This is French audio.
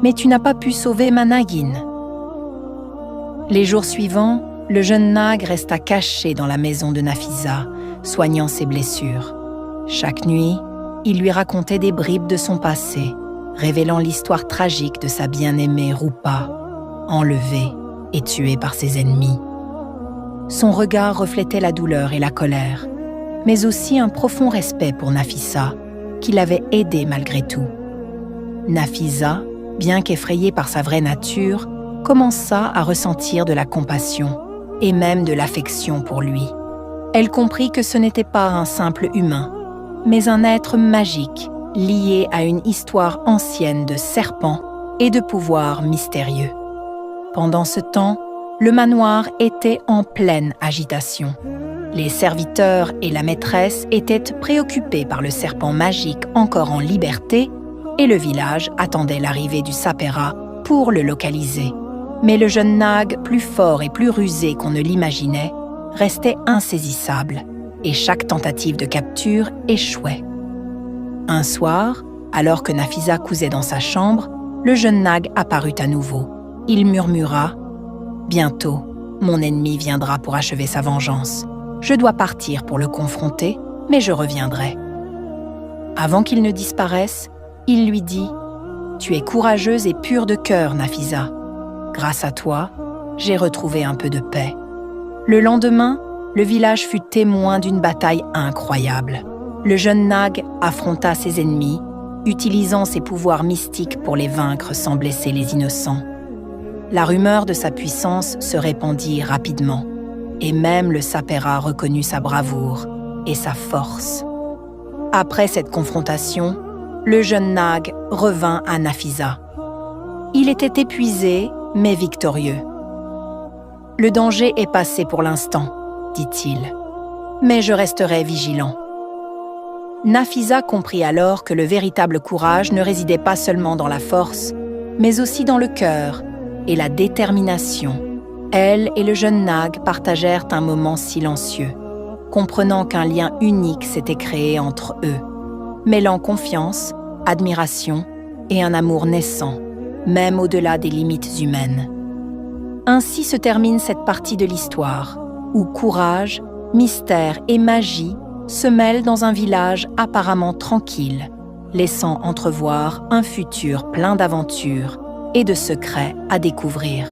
mais tu n'as pas pu sauver ma Nagin. » Les jours suivants, le jeune Nag resta caché dans la maison de Nafisa, soignant ses blessures. Chaque nuit, il lui racontait des bribes de son passé, révélant l'histoire tragique de sa bien-aimée Rupa, enlevée et tuée par ses ennemis. Son regard reflétait la douleur et la colère, mais aussi un profond respect pour Nafisa, qui l'avait aidé malgré tout. Nafisa, bien qu'effrayée par sa vraie nature, commença à ressentir de la compassion et même de l'affection pour lui. Elle comprit que ce n'était pas un simple humain, mais un être magique lié à une histoire ancienne de serpents et de pouvoirs mystérieux. Pendant ce temps, le manoir était en pleine agitation. Les serviteurs et la maîtresse étaient préoccupés par le serpent magique encore en liberté et le village attendait l'arrivée du Sapera pour le localiser. Mais le jeune Nag, plus fort et plus rusé qu'on ne l'imaginait, restait insaisissable et chaque tentative de capture échouait. Un soir, alors que Nafisa cousait dans sa chambre, le jeune Nag apparut à nouveau. Il murmura « Bientôt, mon ennemi viendra pour achever sa vengeance. Je dois partir pour le confronter, mais je reviendrai. » Avant qu'il ne disparaisse, il lui dit « Tu es courageuse et pure de cœur, Nafisa. Grâce à toi, j'ai retrouvé un peu de paix. » Le lendemain, le village fut témoin d'une bataille incroyable. Le jeune Nag affronta ses ennemis, utilisant ses pouvoirs mystiques pour les vaincre sans blesser les innocents. La rumeur de sa puissance se répandit rapidement, et même le Sapera reconnut sa bravoure et sa force. Après cette confrontation, le jeune Nag revint à Nafisa. Il était épuisé, mais victorieux. « Le danger est passé pour l'instant, » dit-il, « mais je resterai vigilant. » Nafisa comprit alors que le véritable courage ne résidait pas seulement dans la force, mais aussi dans le cœur et la détermination. Elle et le jeune Nag partagèrent un moment silencieux, comprenant qu'un lien unique s'était créé entre eux, mêlant confiance, admiration et un amour naissant, même au-delà des limites humaines. Ainsi se termine cette partie de l'histoire, où courage, mystère et magie se mêlent dans un village apparemment tranquille, laissant entrevoir un futur plein d'aventures et de secrets à découvrir.